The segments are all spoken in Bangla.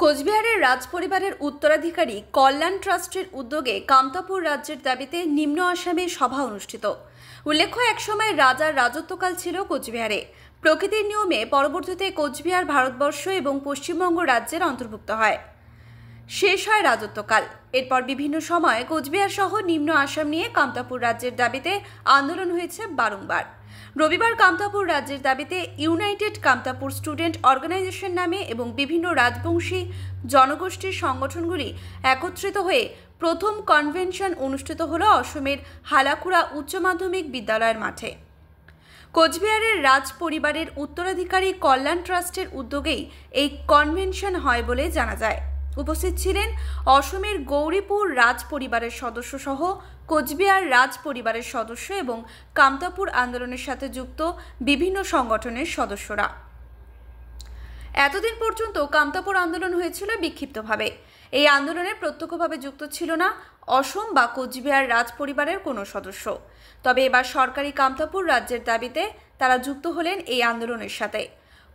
কোচবিহারের রাজপরিবারের উত্তরাধিকারী কল্যাণ ট্রাস্টের উদ্যোগে কামতাপুর রাজ্যের দাবিতে নিম্ন আসামে সভা অনুষ্ঠিত। উল্লেখ্য, একসময় রাজার রাজত্বকাল ছিল কোচবিহারে। প্রকৃতির নিয়মে পরবর্তীতে কোচবিহার ভারতবর্ষ এবং পশ্চিমবঙ্গ রাজ্যের অন্তর্ভুক্ত হয়। শেষ হয় রাজত্বকাল। এরপর বিভিন্ন সময়ে কোচবিহার সহ নিম্ন আসাম নিয়ে কামতাপুর রাজ্যের দাবিতে আন্দোলন হয়েছে বারংবার। রবিবার কামতাপুর রাজ্যের দাবিতে ইউনাইটেড কামতাপুর স্টুডেন্ট অর্গানাইজেশন নামে এবং বিভিন্ন রাজবংশী জনগোষ্ঠীর সংগঠনগুলি একত্রিত হয়ে প্রথম কনভেনশন অনুষ্ঠিত হল অসমের হালাকুড়া উচ্চ মাধ্যমিক বিদ্যালয়ের মাঠে। কোচবিহারের রাজ পরিবারের উত্তরাধিকারী কল্যাণ ট্রাস্টের উদ্যোগেই এই কনভেনশন হয় বলে জানা যায়। উপস্থিত ছিলেন অসমের গৌরীপুর রাজ পরিবারের সদস্য সহ কোচবিহার রাজ পরিবারের সদস্য এবং কামতাপুর আন্দোলনের সাথে যুক্ত বিভিন্ন সংগঠনের সদস্যরা। এতদিন পর্যন্ত কামতাপুর আন্দোলন হয়েছিল বিক্ষিপ্তভাবে। এই আন্দোলনে প্রত্যক্ষভাবে যুক্ত ছিল না অসম বা কোচবিহার রাজ পরিবারের কোনো সদস্য। তবে এবার সরকারি কামতাপুর রাজ্যের দাবিতে তারা যুক্ত হলেন এই আন্দোলনের সাথে।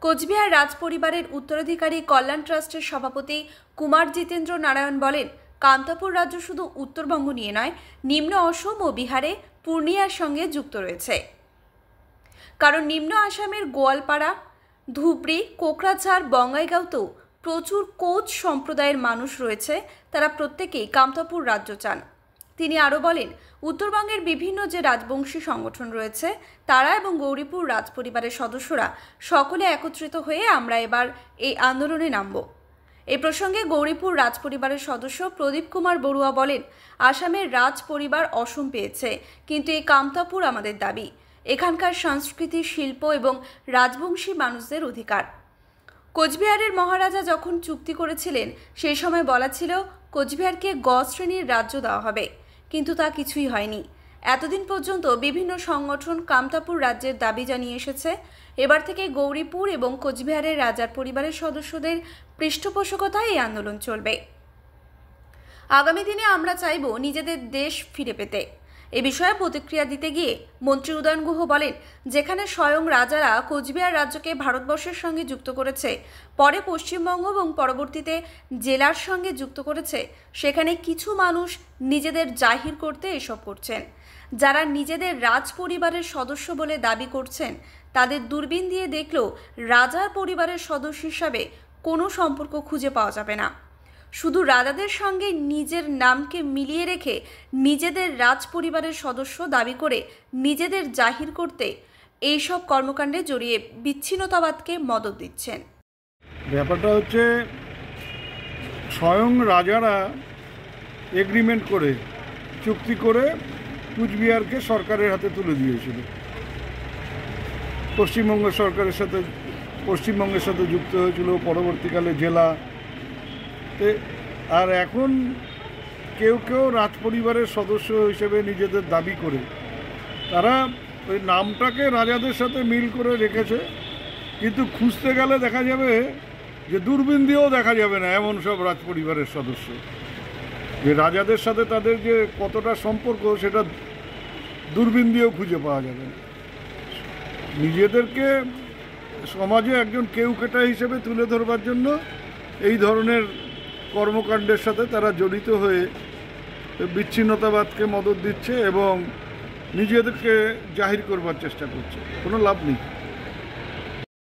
কোচবিহার রাজ পরিবারের উত্তরাধিকারী কল্যাণ ট্রাস্টের সভাপতি কুমার জিতেন্দ্র নারায়ণ বলেন, কামতাপুর রাজ্য শুধু উত্তরবঙ্গ নিয়ে নয়, নিম্ন অসম ও বিহারে পূর্ণিয়ার সঙ্গে যুক্ত রয়েছে। কারণ নিম্ন আসামের গোয়ালপাড়া, ধুবড়ি, কোকরাঝাড়, বঙ্গাইগাঁওতেও প্রচুর কোচ সম্প্রদায়ের মানুষ রয়েছে। তারা প্রত্যেকেই কামতাপুর রাজ্য চান। তিনি আরও বলেন, উত্তরবঙ্গের বিভিন্ন যে রাজবংশী সংগঠন রয়েছে তারা এবং গৌরীপুর রাজ পরিবারের সদস্যরা সকলে একত্রিত হয়ে আমরা এবার এই আন্দোলনে নামব। এই প্রসঙ্গে গৌরীপুর রাজ পরিবারের সদস্য প্রদীপ কুমার বড়ুয়া বলেন, আসামের রাজ পরিবার অসম পেয়েছে, কিন্তু এই কামতাপুর আমাদের দাবি। এখানকার সংস্কৃতি, শিল্প এবং রাজবংশী মানুষদের অধিকার। কোচবিহারের মহারাজা যখন চুক্তি করেছিলেন সেই সময় বলা ছিল কোচবিহারকে গ শ্রেণীর রাজ্য দেওয়া হবে, কিন্তু তা কিছুই হয়নি। এতদিন পর্যন্ত বিভিন্ন সংগঠন কামতাপুর রাজ্যের দাবি জানিয়ে এসেছে। এবার থেকে গৌরীপুর এবং কোচবিহারের রাজার পরিবারের সদস্যদের পৃষ্ঠপোষকতায় এই আন্দোলন চলবে। আগামী দিনে আমরা চাইব নিজেদের দেশ ফিরে পেতে। এ বিষয়ে প্রতিক্রিয়া দিতে গিয়ে মন্ত্রী উদয়ন গুহ বলেন, যেখানে স্বয়ং রাজারা কোচবিহার রাজ্যকে ভারতবর্ষের সঙ্গে যুক্ত করেছে, পরে পশ্চিমবঙ্গ এবং পরবর্তীতে জেলার সঙ্গে যুক্ত করেছে, সেখানে কিছু মানুষ নিজেদের জাহির করতে এসব করছেন। যারা নিজেদের রাজ পরিবারের সদস্য বলে দাবি করছেন তাদের দূরবীন দিয়ে দেখলেও রাজার পরিবারের সদস্য হিসাবে কোনো সম্পর্ক খুঁজে পাওয়া যাবে না। শুধু রাজাদের সঙ্গে নিজের নামকে মিলিয়ে রেখে নিজেদের রাজ পরিবারের সদস্য দাবি করে নিজেদের জাহির করতে এইসব কর্মকাণ্ডে জড়িয়ে বিচ্ছিন্নতাবাদকে মদত দিচ্ছেন। ব্যাপারটা হচ্ছে, স্বয়ং রাজারা এগ্রিমেন্ট করে, চুক্তি করে কুচবিহারকে সরকারের হাতে তুলে দিয়েছিল। পশ্চিমবঙ্গ পশ্চিমবঙ্গের সাথে যুক্ত হয়েছিল, পরবর্তীকালে জেলা। আর এখন কেউ কেউ রাজ পরিবারের সদস্য হিসেবে নিজেদের দাবি করে তারা ওই নামটাকে রাজাদের সাথে মিল করে রেখেছে, কিন্তু খুঁজতে গেলে দেখা যাবে যে দূরবীন দিয়েও দেখা যাবে না এমন সব রাজ পরিবারের সদস্য। যে রাজাদের সাথে তাদের যে কতটা সম্পর্ক সেটা দূরবীন দিয়েও খুঁজে পাওয়া যাবে না। নিজেদেরকে সমাজে একজন কেউকেটা হিসেবে তুলে ধরবার জন্য এই ধরনের কর্মকাণ্ডের সাথে তারা জড়িত হয়ে বিচ্ছিন্নতাবাদকে মদত দিচ্ছে এবং নিজেদেরকে জাহির করবার চেষ্টা করছে। কোনো লাভ নেই।